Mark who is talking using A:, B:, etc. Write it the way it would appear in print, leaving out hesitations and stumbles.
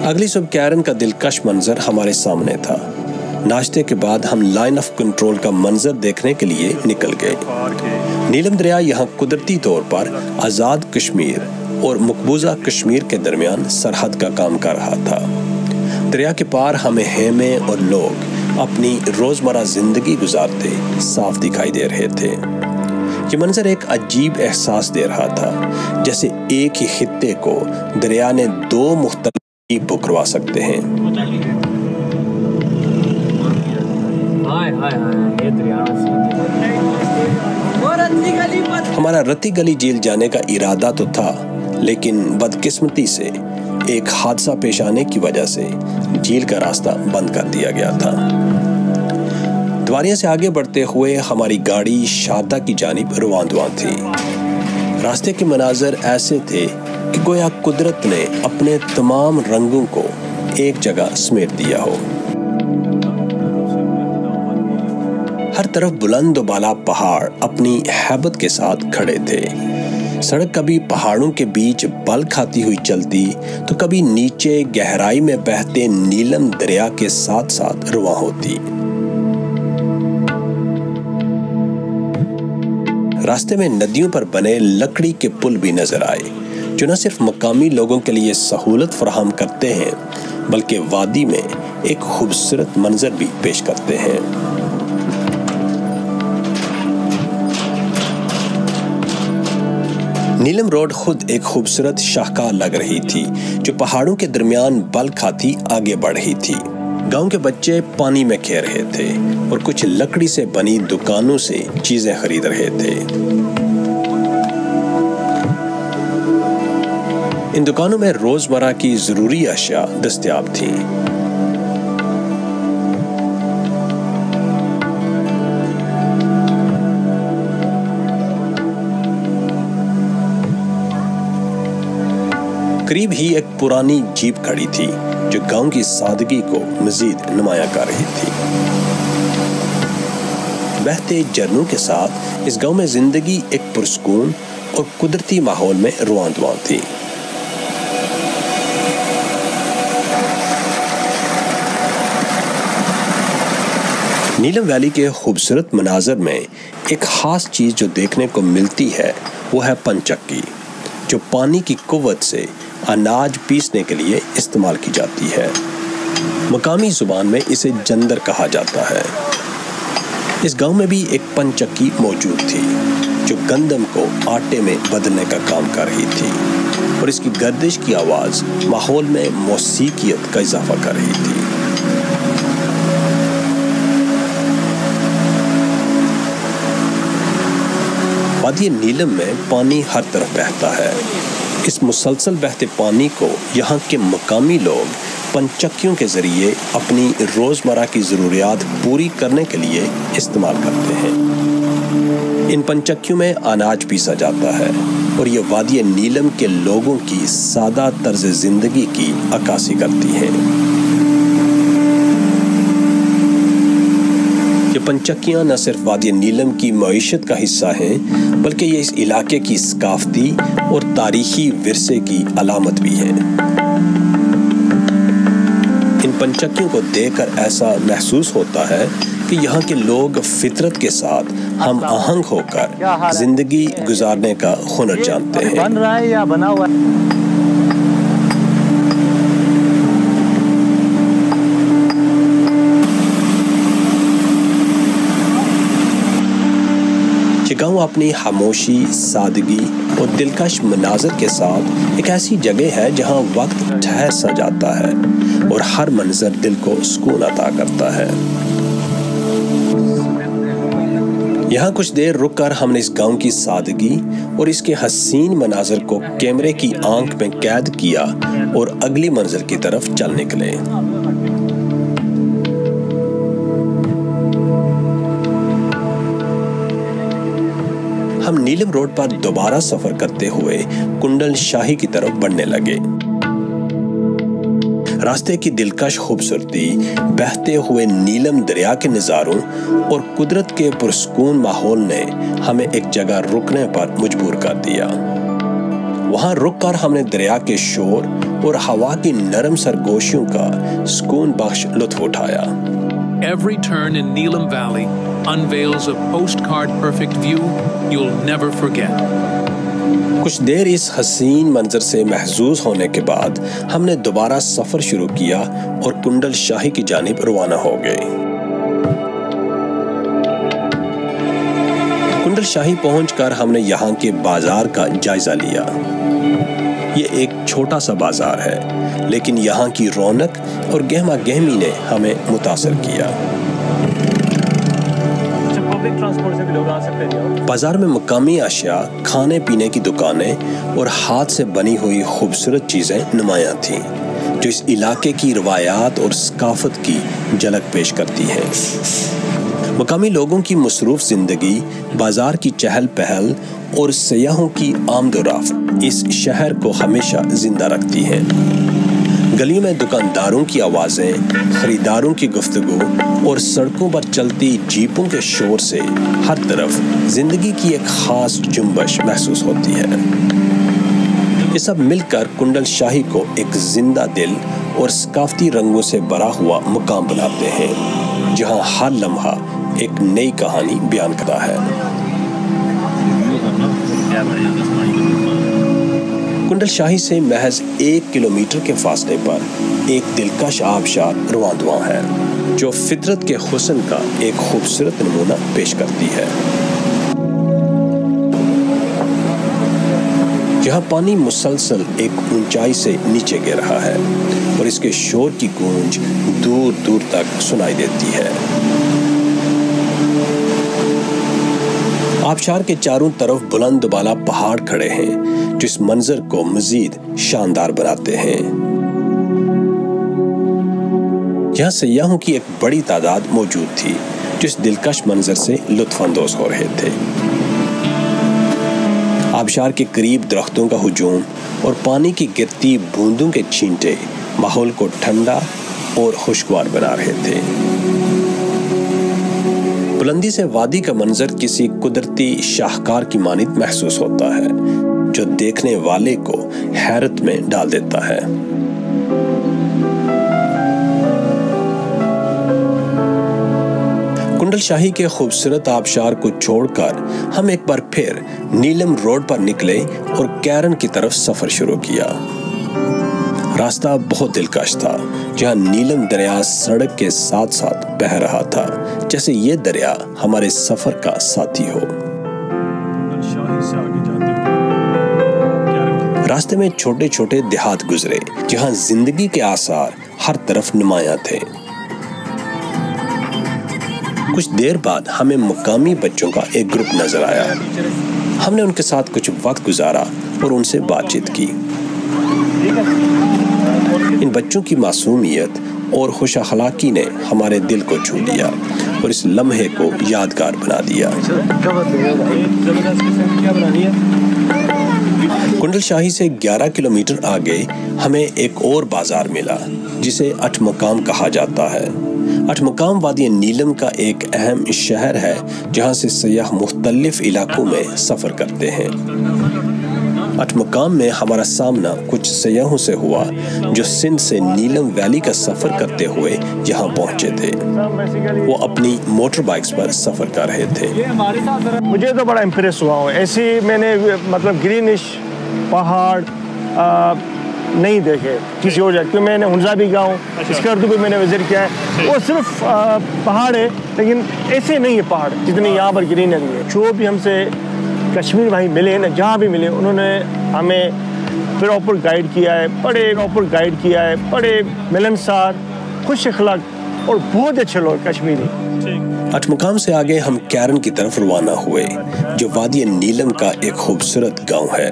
A: اگلی صبح کیرن کا دلکش منظر ہمارے سامنے تھا۔ ناشتے کے بعد ہم لائن آف کنٹرول کا منظر دیکھنے کے لیے نکل گئے۔ نیلم دریا یہاں قدرتی طور پر آزاد کشمیر اور مقبوضہ کشمیر کے درمیان سرحد کا کام کر رہا تھا۔ دریا کے پار ہمیں خیمے اور لوگ اپنی روزمرہ زندگی گزارتے صاف دکھائی دے رہے تھے۔ یہ منظر ایک عجیب احساس دے رہا تھا، جیسے ایک ہی خطے کو دریا نے دو مختلف پکڑوا سکتے ہیں۔ ہمارا رتی گلی جھیل جانے کا ارادہ تو تھا، لیکن بدقسمتی سے ایک حادثہ پیش آنے کی وجہ سے جھیل کا راستہ بند کر دیا گیا تھا۔ دواریاں سے آگے بڑھتے ہوئے ہماری گاڑی شاردا کی جانب رواں تھی۔ راستے کے مناظر ایسے تھے کہ گویا قدرت نے اپنے تمام رنگوں کو ایک جگہ سمیٹ دیا ہو۔ ہر طرف بلند و بالا پہاڑ اپنی ہیبت کے ساتھ کھڑے تھے۔ سڑک کبھی پہاڑوں کے بیچ بل کھاتی ہوئی چلتی تو کبھی نیچے گہرائی میں بہتے نیلم دریا کے ساتھ ساتھ رواں ہوتی۔ راستے میں ندیوں پر بنے لکڑی کے پل بھی نظر آئے، جو نہ صرف مقامی لوگوں کے لیے سہولت فراہم کرتے ہیں بلکہ وادی میں ایک خوبصورت منظر بھی پیش کرتے ہیں۔ نیلم روڈ خود ایک خوبصورت شاہکار لگ رہی تھی، جو پہاڑوں کے درمیان بل کھاتی آگے بڑھ رہی تھی۔ گاؤں کے بچے پانی میں کھیل رہے تھے اور کچھ لکڑی سے بنی دکانوں سے چیزیں خرید رہے تھے۔ ان دکانوں میں روزمرہ کی ضروری اشیاء دستیاب تھیں۔ قریب ہی ایک پرانی جیپ کھڑی تھی، جو گاؤں کی سادگی کو مزید نمایاں کر رہی تھی۔ بہتے جھرنوں کے ساتھ اس گاؤں میں زندگی ایک پرسکون اور قدرتی ماحول میں رواں تھی۔ نیلم ویلی کے خوبصورت مناظر میں ایک خاص چیز جو دیکھنے کو ملتی ہے وہ ہے پنچکی، جو پانی کی قوت سے اناج پیسنے کے لیے استعمال کی جاتی ہے۔ مقامی زبان میں اسے جندر کہا جاتا ہے۔ اس گاؤں میں بھی ایک پنچکی موجود تھی، جو گندم کو آٹے میں بدلنے کا کام کر رہی تھی، اور اس کی گردش کی آواز ماحول میں موسیقیت کا اضافہ کر رہی تھی۔ وادی نیلم میں پانی ہر طرف بہتا ہے۔ اس مسلسل بہتے پانی کو یہاں کے مقامی لوگ پنچکیوں کے ذریعے اپنی روزمرہ کی ضروریات پوری کرنے کے لیے استعمال کرتے ہیں۔ ان پنچکیوں میں اناج پیسا جاتا ہے اور یہ وادی نیلم کے لوگوں کی سادہ طرز زندگی کی عکاسی کرتی ہے۔ یہ پنچکیاں نہ صرف وادی نیلم کی معیشت کا حصہ ہیں، بلکہ یہ اس علاقے کی ثقافتی اور تاریخی ورثے کی علامت بھی ہیں۔ ان پنچکیوں کو دیکھ کر ایسا محسوس ہوتا ہے کہ یہاں کے لوگ فطرت کے ساتھ ہم آہنگ ہو کر زندگی گزارنے کا ہنر جانتے ہیں۔
B: بن رہا ہے یا بنا ہوا ہے؟
A: گاؤں اپنی خاموشی، سادگی اور دلکش مناظر کے ساتھ ایک ایسی جگہ ہے جہاں وقت ٹھہر سا جاتا ہے اور ہر منظر دل کو سکون عطا کرتا ہے۔ یہاں کچھ دیر رک کر ہم نے اس گاؤں کی سادگی اور اس کے حسین مناظر کو کیمرے کی آنکھ میں قید کیا اور اگلی منزل کی طرف چل نکلے۔ ہم نیلم روڈ پر دوبارہ سفر کرتے ہوئے کنڈل شاہی کی طرف بڑھنے لگے۔ راستے کی دلکش خوبصورتی، بہتے ہوئے نیلم دریا کے نظاروں اور قدرت کے پرسکون ماحول نے ہمیں ایک جگہ رکنے پر مجبور کر دیا۔ وہاں رک کر ہم نے دریا کے شور اور ہوا کی نرم سرگوشیوں کا سکون بخش لطف اٹھایا۔
B: Every turn in Neelam Valley unveils a postcard perfect view you'll never forget.
A: کچھ دیر اس حسین منظر سے محظوظ ہونے کے بعد ہم نے دوبارہ سفر شروع کیا اور کنڈل شاہی کی جانب روانہ ہو گئے۔ کنڈل شاہی پہنچ کر ہم نے یہاں کے بازار کا جائزہ لیا۔ یہ ایک چھوٹا سا بازار ہے، لیکن یہاں کی رونق اور گہما گہمی نے ہمیں متاثر کیا۔ بازار میں مقامی اشیاء، کھانے پینے کی دکانیں اور ہاتھ سے بنی ہوئی خوبصورت چیزیں نمایاں تھیں، جو اس علاقے کی روایات اور ثقافت کی جھلک پیش کرتی ہیں۔ مقامی لوگوں کی مصروف زندگی، بازار کی چہل پہل اور سیاحوں کی آمد و رفت اس شہر کو ہمیشہ زندہ رکھتی ہیں۔ گلیوں میں دکانداروں کی آوازیں، خریداروں کی گفتگو اور سڑکوں پر چلتی جیپوں کے شور سے ہر طرف زندگی کی ایک خاص جنبش محسوس ہوتی ہے۔ یہ سب مل کر کنڈل شاہی کو ایک زندہ دل اور ثقافتی رنگوں سے بھرا ہوا مقام بناتے ہیں، جہاں ہر لمحہ ایک نئی کہانی بیان کرتا ہے۔ کنڈل شاہی سے محض 1 کلومیٹر کے فاصلے پر ایک دلکش آبشار رواں دواں ہے، جو فطرت کے حسن کا ایک خوبصورت نمونہ پیش کرتی ہے۔ یہاں پانی مسلسل ایک اونچائی سے نیچے گر رہا ہے اور اس کے شور کی گونج دور دور تک سنائی دیتی ہے۔ آبشار کے چاروں طرف بلند بالا پہاڑ کھڑے ہیں، جو اس منظر کو مزید شاندار بناتے ہیں۔ یہاں سیاحوں کی ایک بڑی تعداد موجود تھی، جو اس دلکش منظر سے لطف اندوز ہو رہے تھے۔ آبشار کے قریب درختوں کا ہجوم اور پانی کی گرتی بوندوں کے چھینٹے ماحول کو ٹھنڈا اور خوشگوار بنا رہے تھے۔ بلندی سے وادی کا منظر کسی قدرتی شاہکار کی مانند محسوس ہوتا ہے، جو دیکھنے والے کو حیرت میں ڈال دیتا ہے۔ کنڈل شاہی کے خوبصورت آبشار کو چھوڑ کر ہم ایک بار پھر نیلم روڈ پر نکلے اور کیرن کی طرف سفر شروع کیا۔ راستہ بہت دلکش تھا، جہاں نیلم دریا سڑک کے ساتھ ساتھ بہہ رہا تھا، جیسے یہ دریا ہمارے سفر کا ساتھی ہو۔ راستے میں چھوٹے چھوٹے دیہات گزرے، جہاں زندگی کے آثار ہر طرف نمایاں تھے۔ کچھ دیر بعد ہمیں مقامی بچوں کا ایک گروپ نظر آیا۔ ہم نے ان کے ساتھ کچھ وقت گزارا اور ان سے بات چیت کی۔ ان بچوں کی معصومیت اور خوش اخلاقی نے ہمارے دل کو چھو لیا اور اس لمحے کو یادگار بنا دیا۔ کنڈل شاہی سے 11 کلومیٹر آگے ہمیں ایک اور بازار ملا، جسے اٹھ مقام کہا جاتا ہے۔ اٹھ مقام وادی نیلم کا ایک اہم شہر ہے، جہاں سے سیاح مختلف علاقوں میں سفر کرتے ہیں۔ اٹھ مقام میں ہمارا سامنا کچھ سیاحوں سے ہوا، جو سندھ سے نیلم ویلی کا سفر کرتے ہوئے یہاں پہنچے تھے۔ وہ اپنی موٹر بائکس پر سفر کر رہے تھے۔
C: مجھے تو بڑا امپریس ہوا ہوں، ایسی میں نے مطلب گرینش پہاڑ نہیں دیکھے کسی اور جگہ، کیونکہ میں نے ہنزا بھی گیا ہوں، اسکردو بھی میں نے وزٹ کیا ہے۔ وہ صرف پہاڑ ہے، لیکن ایسے نہیں ہے پہاڑ جتنی یہاں پر گرینری ہے۔ جو بھی ہم سے کشمیر بھائی ملے نا، جہاں بھی ملے، انہوں نے ہمیں پراپر گائیڈ کیا ہے، بڑے ملنسار، خوش اخلاق اور بہت اچھے لوگ کشمیری۔
A: اٹھ مقام سے آگے ہم کیرن کی طرف روانہ ہوئے، جو وادی نیلم کا ایک خوبصورت گاؤں ہے۔